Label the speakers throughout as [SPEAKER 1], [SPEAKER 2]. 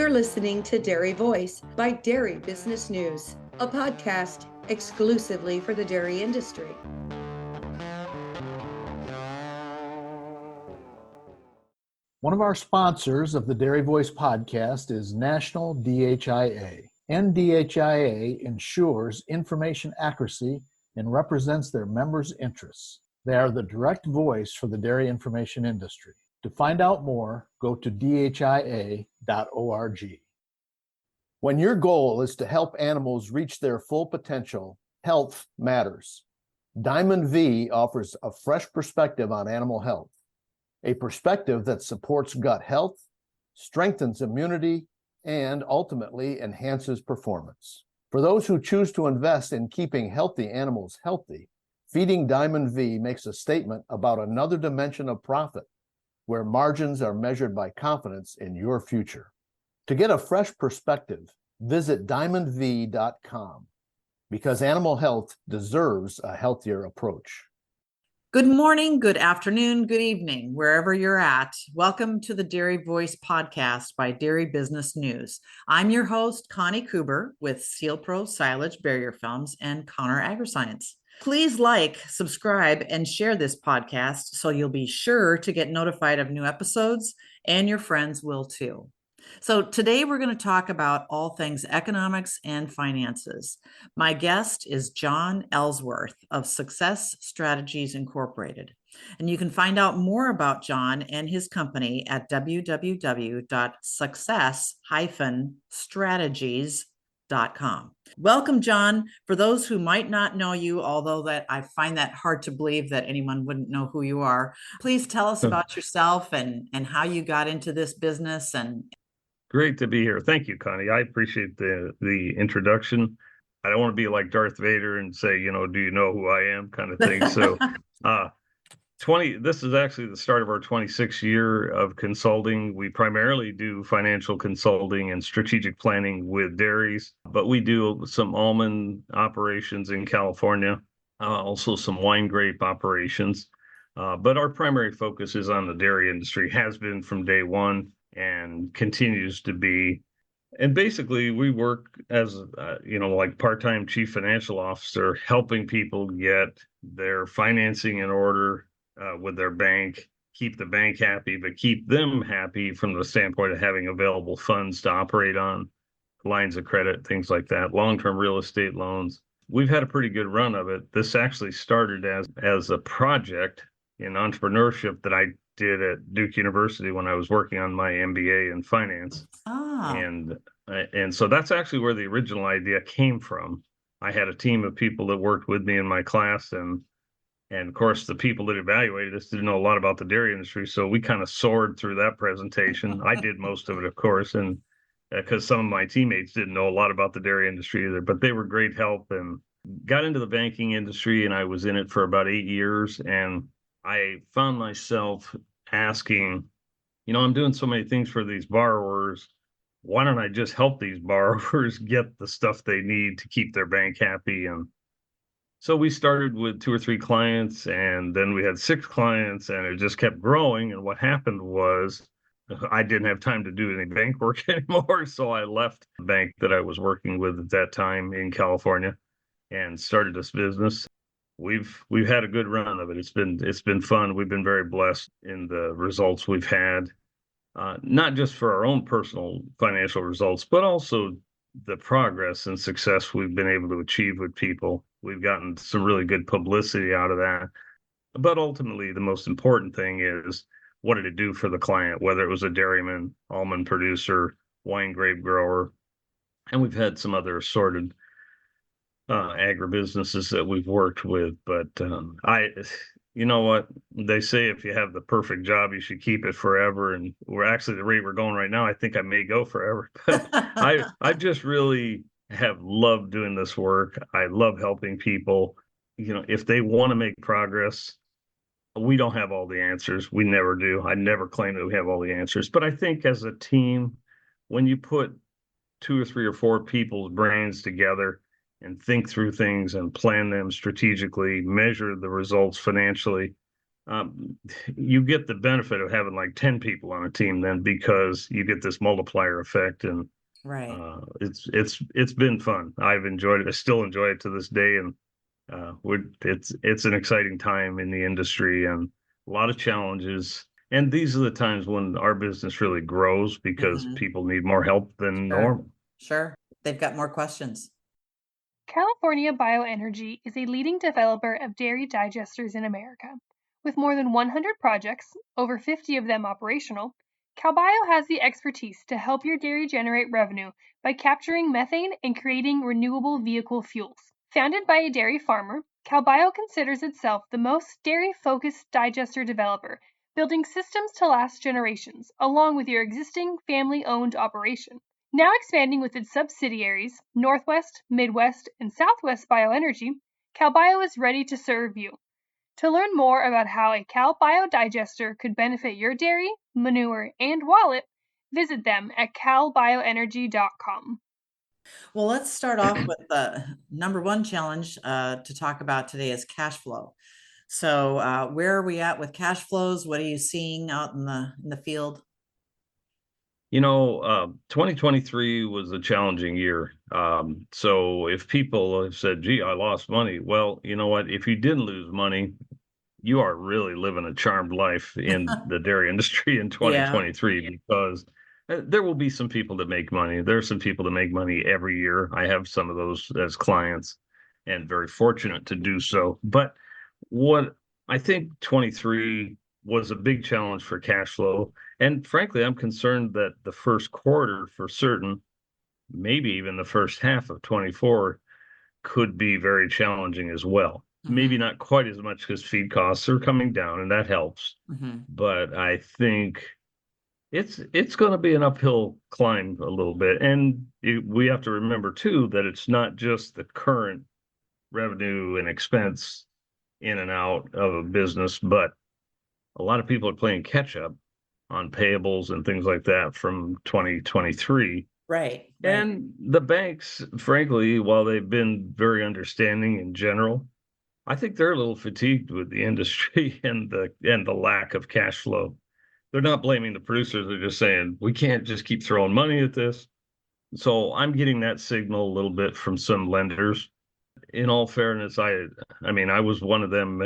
[SPEAKER 1] You're listening to Dairy Voice by Dairy Business News, a podcast exclusively for the dairy industry.
[SPEAKER 2] One of our sponsors of the Dairy Voice podcast is National DHIA. NDHIA ensures information accuracy and represents their members' interests. They are the direct voice for the dairy information industry. To find out more, go to dhia.org. When your goal is to help animals reach their full potential, health matters. Diamond V offers a fresh perspective on animal health, a perspective that supports gut health, strengthens immunity, and ultimately enhances performance. For those who choose to invest in keeping healthy animals healthy, feeding Diamond V makes a statement about another dimension of profit, where margins are measured by confidence in your future. To get a fresh perspective, visit diamondv.com, because animal health deserves a healthier approach.
[SPEAKER 3] Good morning, good afternoon, good evening, wherever you're at. Welcome to the Dairy Voice podcast by Dairy Business News. I'm your host, Connie Kuber with Sealpro, Silage, Barrier Films, and Connie AgriScience. Please like, subscribe, and share this podcast so you'll be sure to get notified of new episodes, and your friends will too. So today we're going to talk about all things economics and finances. My guest is John Ellsworth of Success Strategies Incorporated. And you can find out more about John and his company at www.success-strategies.com. Welcome, John. For those who might not know you, although that I find that hard to believe that anyone wouldn't know who you are, please tell us about yourself and how you got into this business. And
[SPEAKER 4] great to be here. Thank you, Connie. I appreciate the introduction. I don't want to be like Darth Vader and say, do you know who I am kind of thing. So this is actually the start of our 26th year of consulting. We primarily do financial consulting and strategic planning with dairies, but we do some almond operations in California, also some wine grape operations. But our primary focus is on the dairy industry, has been from day one and continues to be. And basically, we work as, like part-time chief financial officer, helping people get their financing in order with their bank, keep the bank happy, but keep them happy from the standpoint of having available funds to operate on, lines of credit, things like that, long-term real estate loans. We've had a pretty good run of it. This actually started as a project in entrepreneurship that I did at Duke University when I was working on my MBA in finance. And so that's actually where the original idea came from. I had a team of people that worked with me in my class, and of course the people that evaluated us didn't know a lot about the dairy industry, so we kind of soared through that presentation. I did most of it, of course, and because some of my teammates didn't know a lot about the dairy industry either, but they were great help, and got into the banking industry, and I was in it for about 8 years, and I found myself asking, I'm doing so many things for these borrowers. Why don't I just help these borrowers get the stuff they need to keep their bank happy? And so we started with 2 or 3 clients, and then we had 6 clients, and it just kept growing. And what happened was I didn't have time to do any bank work anymore. So I left the bank that I was working with at that time in California and started this business. We've had a good run of it. It's been fun. We've been very blessed in the results we've had, not just for our own personal financial results, but also the progress and success we've been able to achieve with people. We've gotten some really good publicity out of that. But ultimately, the most important thing is, what did it do for the client, whether it was a dairyman, almond producer, wine grape grower, and we've had some other assorted agribusinesses that we've worked with. But you know what they say, if you have the perfect job, you should keep it forever. And we're actually, the rate we're going right now, I think I may go forever. But I just really have loved doing this work. I love helping people. If they want to make progress, we don't have all the answers. We never do. I never claim that we have all the answers. But I think as a team, when you put 2 or 3 or 4 people's brains together and think through things and plan them strategically, measure the results financially, um, you get the benefit of having like 10 people on a team then, because you get this multiplier effect, and
[SPEAKER 3] Right.
[SPEAKER 4] it's been fun. I've enjoyed it. I still enjoy it to this day, and it's an exciting time in the industry and a lot of challenges. And these are the times when our business really grows because
[SPEAKER 3] Mhm.
[SPEAKER 4] people need more help than
[SPEAKER 3] Sure.
[SPEAKER 4] normal.
[SPEAKER 3] Sure. They've got more questions.
[SPEAKER 5] California Bioenergy is a leading developer of dairy digesters in America. With more than 100 projects, over 50 of them operational, CalBio has the expertise to help your dairy generate revenue by capturing methane and creating renewable vehicle fuels. Founded by a dairy farmer, CalBio considers itself the most dairy-focused digester developer, building systems to last generations, along with your existing family-owned operation. Now expanding with its subsidiaries, Northwest, Midwest, and Southwest Bioenergy, CalBio is ready to serve you. To learn more about how a CalBio digester could benefit your dairy, manure, and wallet, visit them at calbioenergy.com.
[SPEAKER 3] Well, let's start off with the number one challenge to talk about today is cash flow. So, where are we at with cash flows? What are you seeing out in the field?
[SPEAKER 4] 2023 was a challenging year. So if people have said, gee, I lost money, well, you know what? If you didn't lose money, you are really living a charmed life in the dairy industry in
[SPEAKER 3] Yeah.
[SPEAKER 4] 2023, because there will be some people that make money. There are some people that make money every year. I have some of those as clients and very fortunate to do so. But what I think 23 was a big challenge for cash flow. And frankly, I'm concerned that the first quarter for certain, maybe even the first half of 24, could be very challenging as well. Maybe
[SPEAKER 3] Mhm.
[SPEAKER 4] not quite as much because feed costs are coming down and that helps.
[SPEAKER 3] Mhm.
[SPEAKER 4] But I think it's going to be an uphill climb a little bit. And we have to remember too that it's not just the current revenue and expense in and out of a business, but a lot of people are playing catch up on payables and things like that from 2023.
[SPEAKER 3] Right. Right.
[SPEAKER 4] And the banks, frankly, while they've been very understanding in general, I think they're a little fatigued with the industry and the lack of cash flow. They're not blaming the producers. They're just saying we can't just keep throwing money at this. So I'm getting that signal a little bit from some lenders. In all fairness, I mean, I was one of them,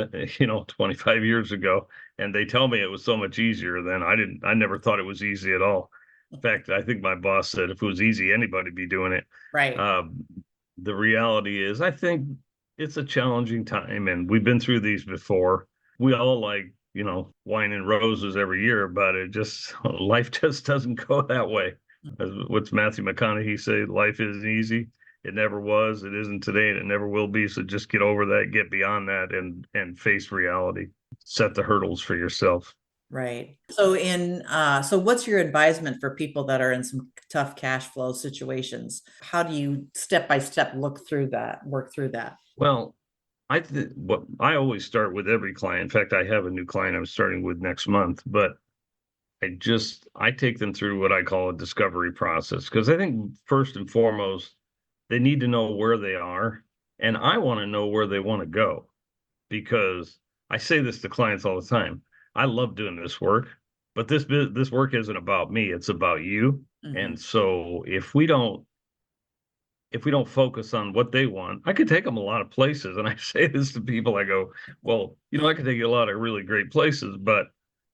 [SPEAKER 4] 25 years ago, and they tell me it was so much easier then. I never thought it was easy at all. In fact, I think my boss said if it was easy, anybody'd be doing it.
[SPEAKER 3] Right.
[SPEAKER 4] The reality is, I think it's a challenging time, and we've been through these before. We all like, wine and roses every year, but life just doesn't go that way. What's Matthew McConaughey say? Life isn't easy. It never was, it isn't today, and it never will be. So just get over that, get beyond that, and face reality. Set the hurdles for yourself.
[SPEAKER 3] Right. So what's your advisement for people that are in some tough cash flow situations? How do you step by step work through that?
[SPEAKER 4] Well, what I always start with every client. In fact, I have a new client I'm starting with next month, but I take them through what I call a discovery process, because I think first and foremost, they need to know where they are, and I want to know where they want to go, because I say this to clients all the time. I love doing this work, but this work isn't about me, it's about you.
[SPEAKER 3] Mhm.
[SPEAKER 4] And so if we don't focus on what they want, I could take them a lot of places. And I say this to people, I go, well, I could take you a lot of really great places, but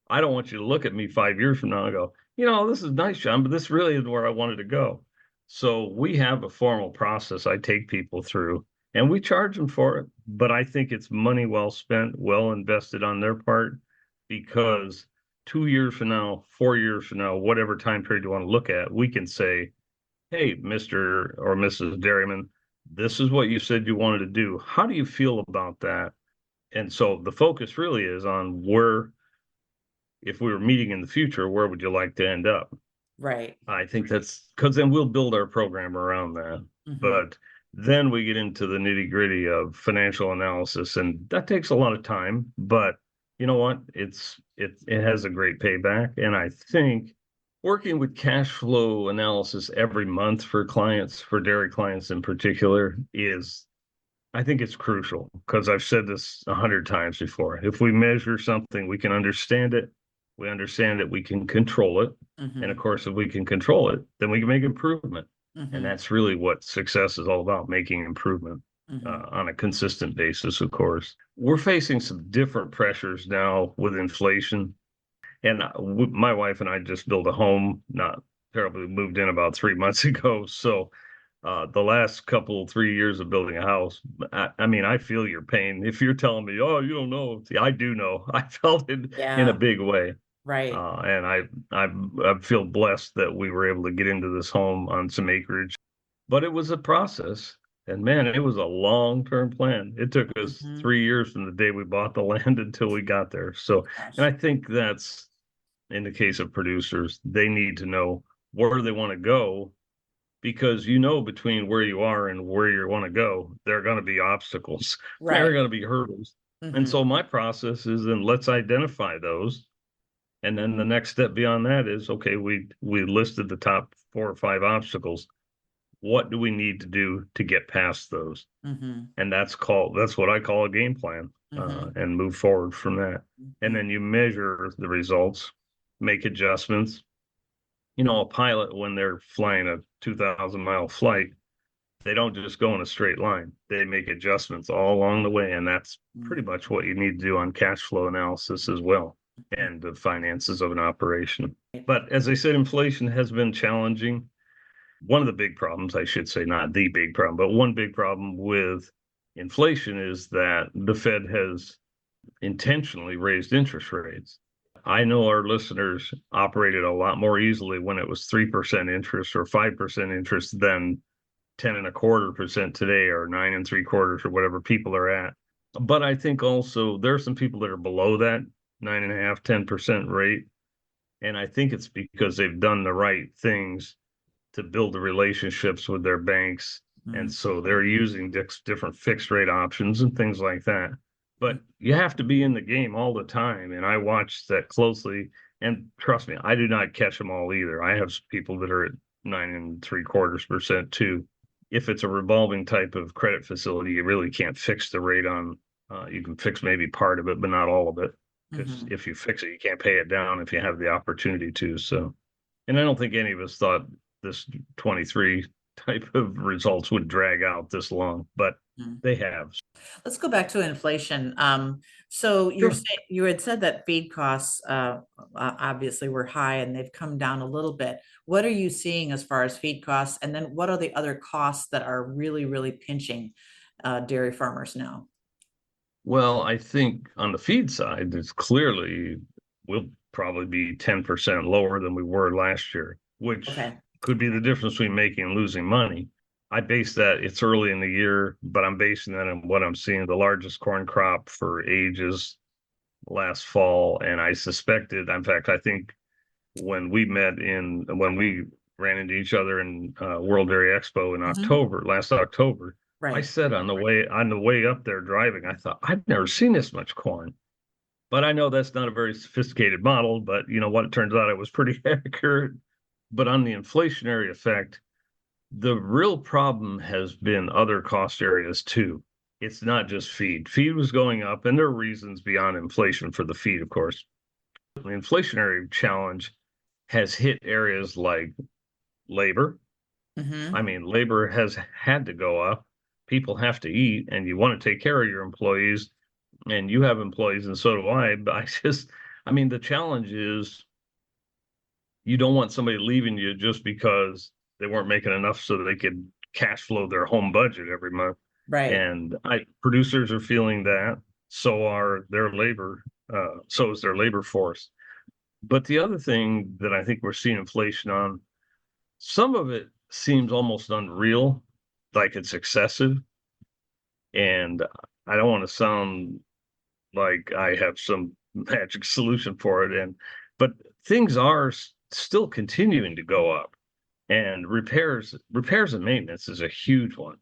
[SPEAKER 4] I don't want you to look at me 5 years from now and go, this is nice, John, but this really isn't where I wanted to go. So we have a formal process I take people through, and we charge them for it. But I think it's money well spent, well invested on their part, because 2 years from now, 4 years from now, whatever time period you want to look at, we can say, hey, Mr. or Mrs. Dairyman, this is what you said you wanted to do. How do you feel about that? And so the focus really is on if we were meeting in the future, where would you like to end up?
[SPEAKER 3] Right.
[SPEAKER 4] I think that's because then we'll build our program around that.
[SPEAKER 3] Mhm.
[SPEAKER 4] But then we get into the nitty gritty of financial analysis, and that takes a lot of time. But you know what? It has a great payback. And I think working with cash flow analysis every month for clients, for dairy clients in particular, is I think it's crucial because I've said this 100 times before. If we measure something, we can understand it. We understand it, we can control it. And of course, if we can control it, then we can make improvement. And that's really what success is all about, making improvement on a consistent basis, of course. We're facing some different pressures now with inflation. And my wife and I just built a home, not terribly, moved in about 3 months ago. So the last 3 years of building a house, I mean, I feel your pain. If you're telling me, oh, you don't know, see, I do know. I felt it in a big way.
[SPEAKER 3] Right.
[SPEAKER 4] And I feel blessed that we were able to get into this home on some acreage, but it was a process. And man, it was a long-term plan. It took us 3 years from the day we bought the land until we got there. So, and I think that's in the case of producers, they need to know where they want to go, because between where you are and where you want to go, there are going to be obstacles. Right. There are going to be hurdles. And so my process is, then let's identify those. And then the next step beyond that is, okay, we listed the top 4 or 5 obstacles. What do we need to do to get past those? And that's what I call a game plan, and move forward from that. And then you measure the results, make adjustments. A pilot, when they're flying a 2,000-mile flight, they don't just go in a straight line. They make adjustments all along the way. And that's pretty much what you need to do on cash flow analysis as well, and the finances of an operation. But as I said, inflation has been challenging. One of the big problems, I should say, not the big problem, but one big problem with inflation is that the Fed has intentionally raised interest rates. I know our listeners operated a lot more easily when it was 3% interest or 5% interest than 10.25% today, or 9.75%, or whatever people are at. But I think also there are some people that are below that 9.5%, 10% rate. And I think it's because they've done the right things to build the relationships with their banks. And so they're using different fixed rate options and things like that. But you have to be in the game all the time. And I watch that closely. And trust me, I do not catch them all either. I have people that are at 9.75% too. If it's a revolving type of credit facility, you really can't fix the rate on. You can fix maybe part of it, but not all of it. Because if you fix it, you can't pay it down if you have the opportunity to. So, and I don't think any of us thought this 23 type of results would drag out this long, but they have.
[SPEAKER 3] Let's go back to inflation. So you had said that feed costs obviously were high, and they've come down a little bit. What are you seeing as far as feed costs? And then what are the other costs that are really, really pinching dairy farmers now?
[SPEAKER 4] Well, I think on the feed side, it's clearly we'll probably be 10% lower than we were last year, which could be the difference between making and losing money. I base that, it's early in the year, but I'm basing that on what I'm seeing. The largest corn crop for ages last fall. And I suspected, in fact, I think when we ran into each other in World Dairy Expo in October, last October, I said on the way up there driving, I thought, I've never seen this much corn. But I know that's not a very sophisticated model, but what, it turns out it was pretty accurate. But on the inflationary effect, the real problem has been other cost areas too. It's not just feed. Feed was going up, and there are reasons beyond inflation for the feed, of course. The inflationary challenge has hit areas like labor. I mean, labor has had to go up. People have to eat, and you want to take care of your employees, and you have employees, and so do I. But the challenge is you don't want somebody leaving you just because they weren't making enough so that they could cash flow their home budget every month. Right. And producers are feeling that. So are their labor. So is their labor force. But the other thing that I think we're seeing inflation on, some of it seems almost unreal, like it's excessive. And I don't want to sound like I have some magic solution for it. But things are still continuing to go up. And repairs and maintenance is a huge one.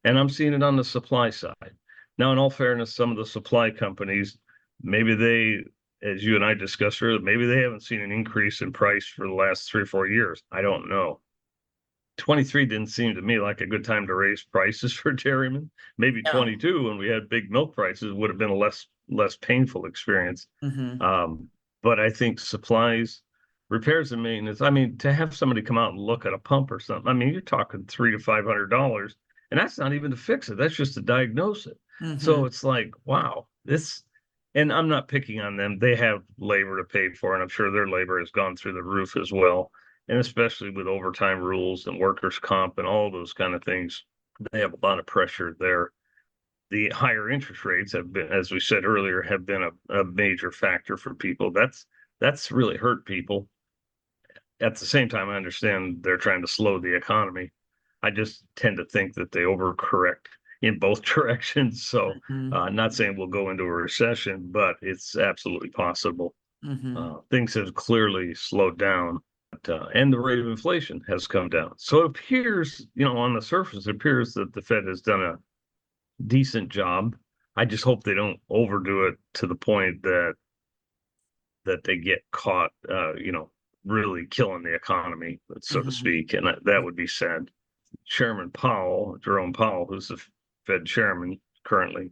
[SPEAKER 4] And I'm seeing it on the supply side. Now, in all fairness, some of the supply companies, maybe they, as you and I discussed earlier, maybe they haven't seen an increase in price for the last 3 or 4 years. I don't know. 23 didn't seem to me like a good time to raise prices for dairymen. Maybe
[SPEAKER 3] No.
[SPEAKER 4] 22, when we had big milk prices, would have been a less painful experience.
[SPEAKER 3] Mm-hmm.
[SPEAKER 4] But I think supplies, repairs and maintenance, I mean, to have somebody come out and look at a pump or something, I mean, you're talking $300 to $500, and that's not even to fix it. That's just to diagnose it.
[SPEAKER 3] Mm-hmm.
[SPEAKER 4] So it's like, wow, and I'm not picking on them. They have labor to pay for, and I'm sure their labor has gone through the roof as well. And especially with overtime rules and workers' comp and all those kind of things, they have a lot of pressure there. The higher interest rates have been, as we said earlier, have been a major factor for people. That's really hurt people. At the same time, I understand they're trying to slow the economy. I just tend to think that they overcorrect in both directions. So, not saying we'll go into a recession, but it's absolutely possible. Things have clearly slowed down, and the rate of inflation has come down. So it appears, on the surface, it appears that the Fed has done a decent job. I just hope they don't overdo it to the point that they get caught, really killing the economy, so to speak, and that would be sad. Chairman Powell, Jerome Powell, who's the Fed chairman currently,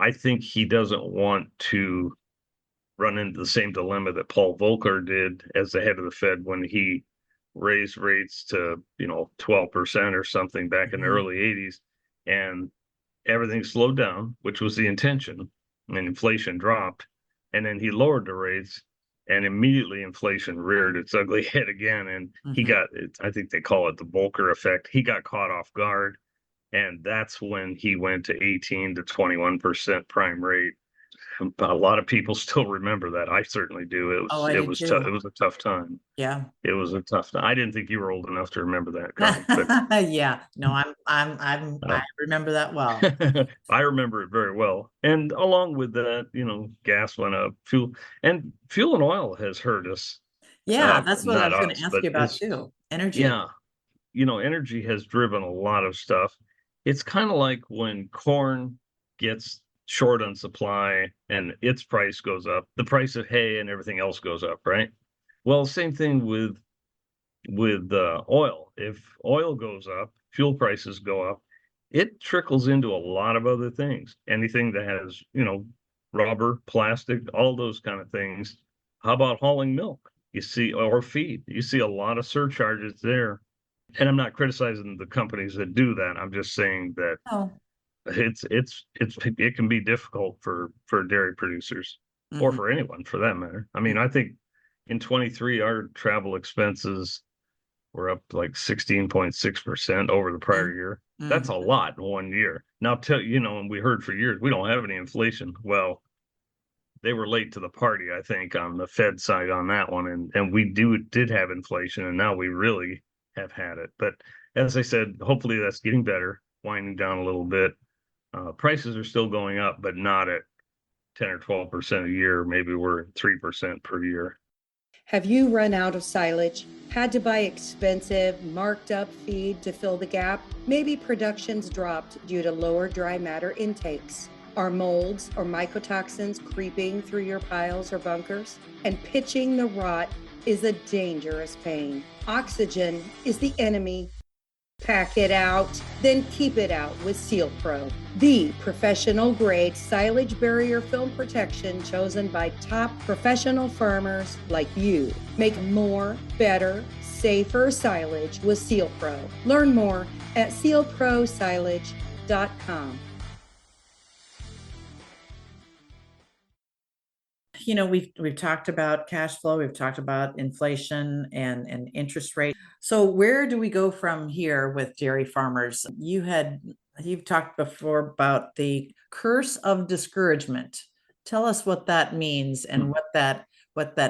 [SPEAKER 4] I think he doesn't want to run into the same dilemma that Paul Volcker did as the head of the Fed when he raised rates to 12% or something back in the early 80s, and everything slowed down, which was the intention, and inflation dropped, and then he lowered the rates, and immediately inflation reared its ugly head again, and he got, I think they call it the Volcker effect. He got caught off guard, and that's when he went to 18 to 21% prime rate. A lot of people still remember that. I certainly do. It was tough. It was a tough time.
[SPEAKER 3] Yeah.
[SPEAKER 4] It was a tough time. I didn't think you were old enough to remember that, Connie, but
[SPEAKER 3] yeah. No, I remember that well.
[SPEAKER 4] I remember it very well. And along with that, gas went up, fuel and oil has hurt us.
[SPEAKER 3] Yeah, that's what I was going to ask you about too. Energy.
[SPEAKER 4] Yeah. Energy has driven a lot of stuff. It's kind of like when corn gets short on supply and its price goes up, the price of hay and everything else goes up, right? Well, same thing with oil. If oil goes up, fuel prices go up, it trickles into a lot of other things. Anything that has, rubber, plastic, all those kind of things. How about hauling milk? You see, or feed. You see a lot of surcharges there. And I'm not criticizing the companies that do that. I'm just saying that it can be difficult for dairy producers or for anyone for that matter. I mean, I think in 23 our travel expenses were up like 16.6% over the prior year. That's a lot in 1 year. Now, and we heard for years we don't have any inflation. Well, they were late to the party, I think, on the Fed side on that one, and we did have inflation, and now we really have had it. But as I said, hopefully that's getting better, winding down a little bit. Prices are still going up, but not at 10 or 12% a year. Maybe we're at 3% per year.
[SPEAKER 1] Have you run out of silage? Had to buy expensive, marked up feed to fill the gap? Maybe production's dropped due to lower dry matter intakes. Are molds or mycotoxins creeping through your piles or bunkers? And pitching the rot is a dangerous pain. Oxygen is the enemy. Pack it out, then keep it out with Sealpro, the professional grade silage barrier film protection chosen by top professional farmers like you. Make more, better, safer silage with Sealpro. Learn more at sealprosilage.com.
[SPEAKER 3] We've talked about cash flow, we've talked about inflation and interest rate. So where do we go from here with dairy farmers? You've talked before about the curse of discouragement. Tell us what that means and what that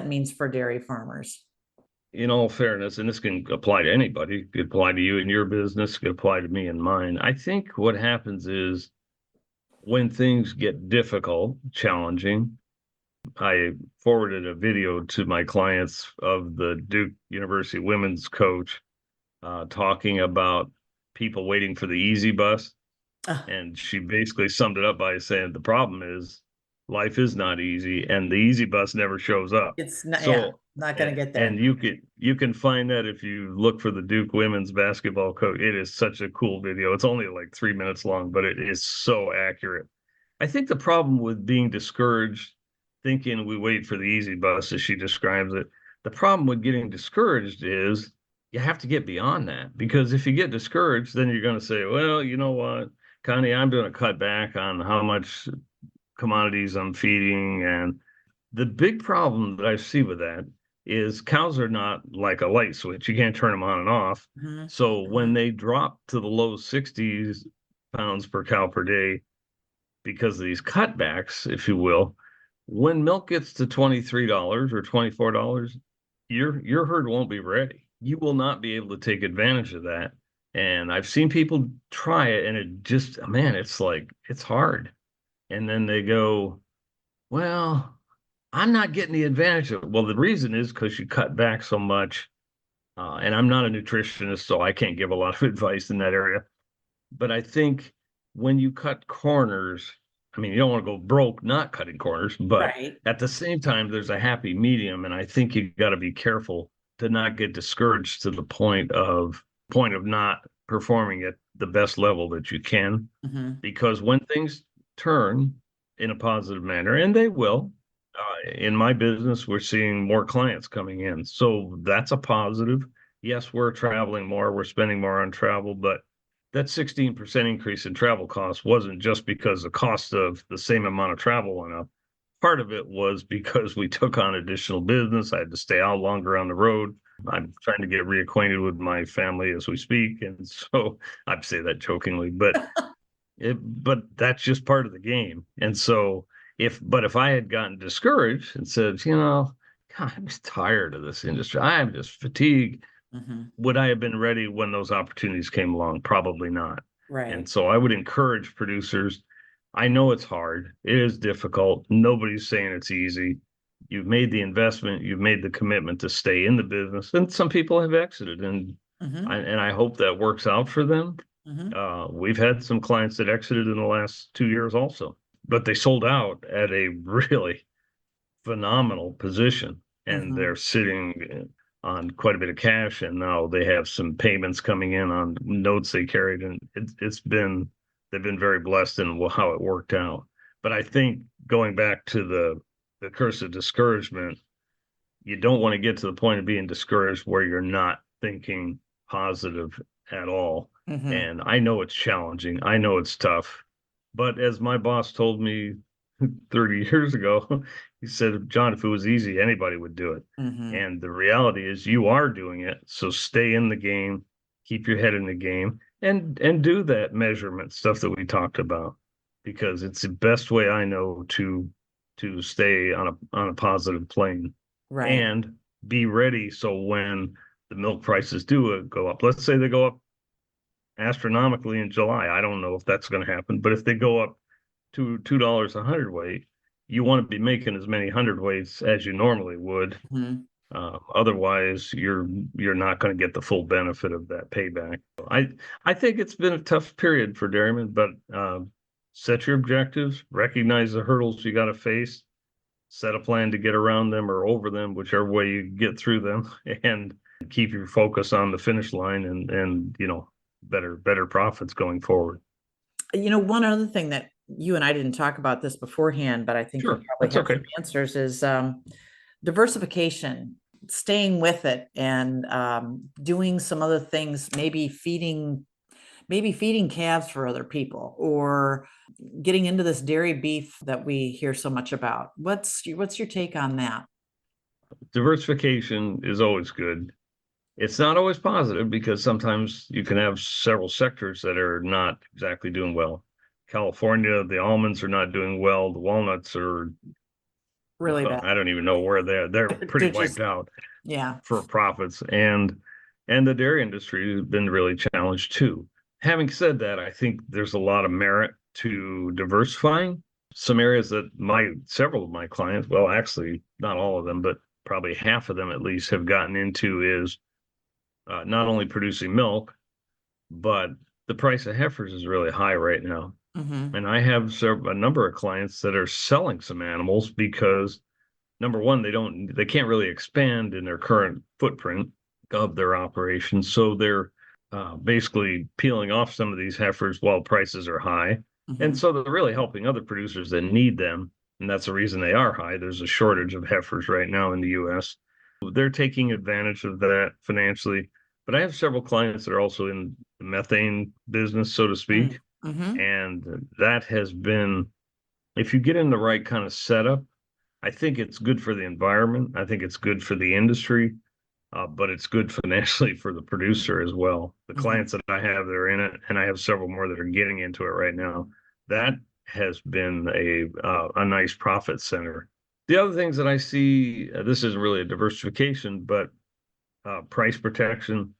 [SPEAKER 3] means for dairy farmers.
[SPEAKER 4] In all fairness, and this can apply to anybody, it could apply to you in your business, it could apply to me and mine. I think what happens is when things get difficult, challenging, I forwarded a video to my clients of the Duke University women's coach talking about people waiting for the easy bus. And she basically summed it up by saying the problem is life is not easy, and the easy bus never shows up.
[SPEAKER 3] It's not, yeah,
[SPEAKER 4] So,
[SPEAKER 3] not going to get there.
[SPEAKER 4] and you can find that if you look for the Duke women's basketball coach. It is such a cool video. It's only like 3 minutes long, but it is so accurate. I think the problem with being discouraged, thinking we wait for the easy bus, as she describes it, the problem with getting discouraged is you have to get beyond that, because if you get discouraged, then you're going to say, well, you know what, Connie, I'm going to cut back on how much commodities I'm feeding. And the big problem that I see with that is cows are not like a light switch. You can't turn them on and off.
[SPEAKER 3] Mhm.
[SPEAKER 4] So when they drop to the low 60s pounds per cow per day, because of these cutbacks, if you will, when milk gets to $23 or $24, your herd won't be ready. You will not be able to take advantage of that. And I've seen people try it, and it just, man, it's like, it's hard. And then they go, well, I'm not getting the advantage of it. Well, the reason is because you cut back so much. And I'm not a nutritionist, so I can't give a lot of advice in that area. But I think when you cut corners, I mean, you don't want to go broke not cutting corners, but
[SPEAKER 3] Right.
[SPEAKER 4] at the same time, there's a happy medium. And I think you got to be careful to not get discouraged to the point of not performing at the best level that you can.
[SPEAKER 3] Mhm.
[SPEAKER 4] Because when things turn in a positive manner, and they will, in my business, we're seeing more clients coming in. So that's a positive. Yes, we're traveling more, we're spending more on travel, but that 16% increase in travel costs wasn't just because the cost of the same amount of travel went up. Part of it was because we took on additional business. I had to stay out longer on the road. I'm trying to get reacquainted with my family as we speak. And so I say that jokingly, but that's just part of the game. And so if I had gotten discouraged and said, God, I'm just tired of this industry, I'm just fatigued, would I have been ready when those opportunities came along? Probably not.
[SPEAKER 3] Right.
[SPEAKER 4] And so I would encourage producers. I know it's hard. It is difficult. Nobody's saying it's easy. You've made the investment. You've made the commitment to stay in the business. And some people have exited, and I hope that works out for them. We've had some clients that exited in the last 2 years also, but they sold out at a really phenomenal position, and they're sitting on quite a bit of cash, and now they have some payments coming in on notes they carried, and they've been very blessed in how it worked out. But I think going back to the curse of discouragement, you don't want to get to the point of being discouraged where you're not thinking positive at all. And I know it's challenging. I know it's tough. But as my boss told me 30 years ago, he said, John, if it was easy, anybody would do it. And the reality is you are doing it. So stay in the game, keep your head in the game, and do that measurement stuff that we talked about, because it's the best way I know to stay on a positive plane.
[SPEAKER 3] Right.
[SPEAKER 4] And be ready. So when the milk prices do go up, let's say they go up astronomically in July. I don't know if that's going to happen, but if they go up to $2 a hundredweight, you want to be making as many hundredweights as you normally would. Otherwise, you're not going to get the full benefit of that payback. I think it's been a tough period for dairymen, but set your objectives, recognize the hurdles you got to face, set a plan to get around them or over them, whichever way you get through them, and keep your focus on the finish line and better profits going forward.
[SPEAKER 3] One other thing that you and I didn't talk about this beforehand, but I think
[SPEAKER 4] Sure,
[SPEAKER 3] you probably have some answers, is diversification, staying with it, and doing some other things, maybe feeding calves for other people, or getting into this dairy beef that we hear so much about. What's your take on that?
[SPEAKER 4] Diversification is always good. It's not always positive, because sometimes you can have several sectors that are not exactly doing well. California, the almonds are not doing well. The walnuts are
[SPEAKER 3] really bad.
[SPEAKER 4] I don't even know where they're pretty wiped out.
[SPEAKER 3] Yeah.
[SPEAKER 4] For profits, and the dairy industry has been really challenged too. Having said that, I think there's a lot of merit to diversifying. Some areas that several of my clients, well, actually not all of them, but probably half of them at least, have gotten into is not only producing milk, but the price of heifers is really high right now.
[SPEAKER 3] Mm-hmm.
[SPEAKER 4] And I have a number of clients that are selling some animals because number one, they can't really expand in their current footprint of their operations. So they're basically peeling off some of these heifers while prices are high.
[SPEAKER 3] Mm-hmm.
[SPEAKER 4] And so they're really helping other producers that need them. And that's the reason they are high. There's a shortage of heifers right now in the US. They're taking advantage of that financially. But I have several clients that are also in the methane business, so to speak.
[SPEAKER 3] Mm-hmm.
[SPEAKER 4] And that has been, if you get in the right kind of setup, I think it's good for the environment. I think it's good for the industry, but it's good financially for the producer as well. The
[SPEAKER 3] Mm-hmm.
[SPEAKER 4] clients that I have that are in it, and I have several more that are getting into it right now, that has been a nice profit center. The other things that I see, this isn't really a diversification, but price protection,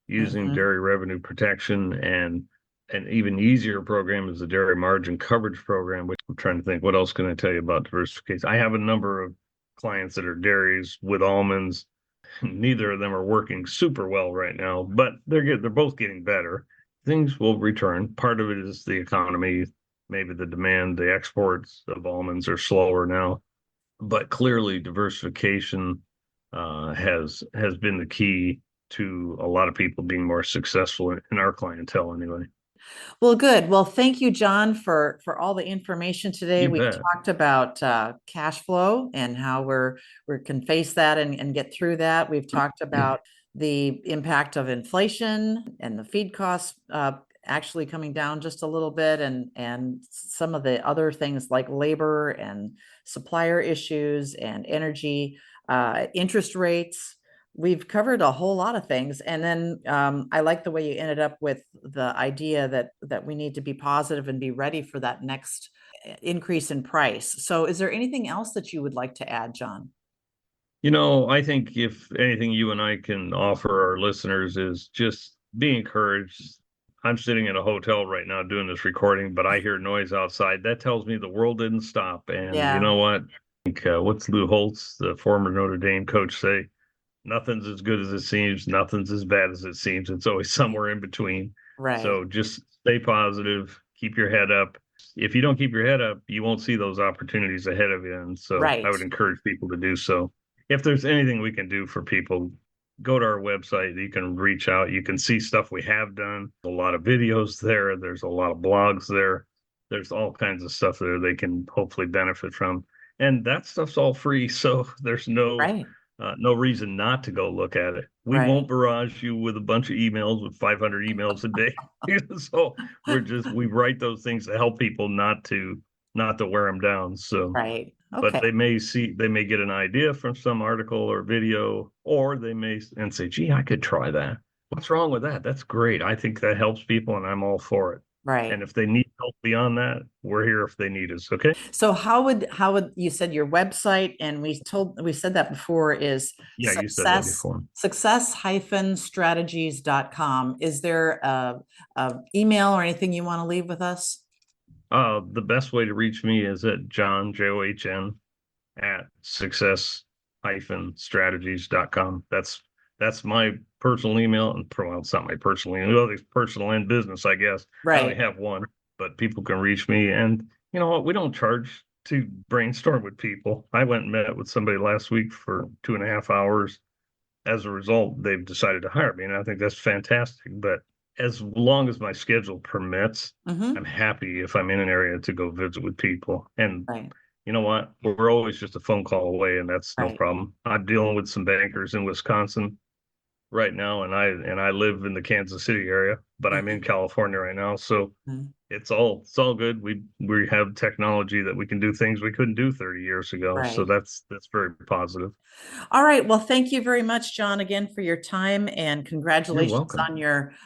[SPEAKER 4] using
[SPEAKER 3] Mm-hmm.
[SPEAKER 4] dairy revenue protection, and an even easier program is the dairy margin coverage program, which I'm trying to think, what else can I tell you about diversification? I have a number of clients that are dairies with almonds. Neither of them are working super well right now, but they're both getting better. Things will return. Part of it is the economy, maybe the demand, the exports of almonds are slower now, but clearly diversification has been the key to a lot of people being more successful in our clientele anyway.
[SPEAKER 3] Well, good. Well, thank you, John, for all the information today.
[SPEAKER 4] You
[SPEAKER 3] We've
[SPEAKER 4] bet.
[SPEAKER 3] talked about cash flow and how we can face that and get through that. We've talked about the impact of inflation and the feed costs actually coming down just a little bit, and some of the other things like labor and supplier issues and energy, interest rates. We've covered a whole lot of things. And then I like the way you ended up with the idea that we need to be positive and be ready for that next increase in price. So is there anything else that you would like to add, John?
[SPEAKER 4] I think if anything you and I can offer our listeners is just be encouraged. I'm sitting in a hotel right now doing this recording, but I hear noise outside. That tells me the world didn't stop. And you
[SPEAKER 3] Yeah,
[SPEAKER 4] know what? I think, what's Lou Holtz, the former Notre Dame coach, say? Nothing's as good as it seems. Nothing's as bad as it seems. It's always somewhere in between.
[SPEAKER 3] right,
[SPEAKER 4] So just stay positive, keep your head up. If you don't keep your head up, you won't see those opportunities ahead of you. And so I
[SPEAKER 3] right,
[SPEAKER 4] would encourage people to do so. If there's anything we can do for people, go to our website. You can reach out. You can see stuff we have done. A lot of videos there. There's a lot of blogs there. There's all kinds of stuff there they can hopefully benefit from. And that stuff's all free. So there's
[SPEAKER 3] right,
[SPEAKER 4] no reason not to go look at it. We
[SPEAKER 3] right,
[SPEAKER 4] won't barrage you with a bunch of emails with 500 emails a day. So we write those things to help people not to wear them down. So,
[SPEAKER 3] right.
[SPEAKER 4] but
[SPEAKER 3] Okay,
[SPEAKER 4] they may get an idea from some article or video, or they may and say, "Gee, I could try that. What's wrong with that? That's great. I think that helps people, and I'm all for it."
[SPEAKER 3] right.
[SPEAKER 4] And if they need help beyond that, we're here if they need us. Okay.
[SPEAKER 3] So how would you said your website, and we said that before, is
[SPEAKER 4] Yeah, you said that before.
[SPEAKER 3] success-strategies.com. Is there a email or anything you want to leave with us?
[SPEAKER 4] The best way to reach me is at John, John, at success-strategies.com. That's my personal email. And well, it's not my personal email, it's personal and business, I guess. I only
[SPEAKER 3] Right.
[SPEAKER 4] have one, but people can reach me. And you know what? We don't charge to brainstorm with people. I went and met with somebody last week for 2.5 hours. As a result, they've decided to hire me, and I think that's fantastic. But as long as my schedule permits,
[SPEAKER 3] Mm-hmm.
[SPEAKER 4] I'm happy if I'm in an area to go visit with people. And
[SPEAKER 3] Right.
[SPEAKER 4] you know what? We're always just a phone call away, and that's no
[SPEAKER 3] Right.
[SPEAKER 4] problem. I'm dealing with some bankers in Wisconsin right now, and I live in the Kansas City area, but I'm in
[SPEAKER 3] Mm-hmm.
[SPEAKER 4] California right now, so
[SPEAKER 3] Mm-hmm.
[SPEAKER 4] it's all good. We have technology that we can do things we couldn't do 30 years ago, so
[SPEAKER 3] Right.
[SPEAKER 4] that's very positive.
[SPEAKER 3] All right. Well, thank you very much, John, again for your time, and
[SPEAKER 4] You're
[SPEAKER 3] congratulations
[SPEAKER 4] welcome.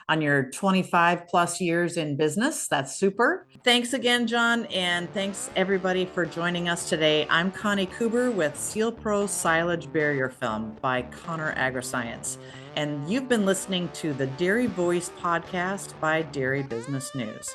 [SPEAKER 3] on your 25 plus years in business. That's super. Thanks again, John, and thanks everybody for joining us today. I'm Connie Kuber with Sealpro Silage Barrier Film by Conner AgriScience, and you've been listening to the Dairy Voice podcast by Dairy Business News.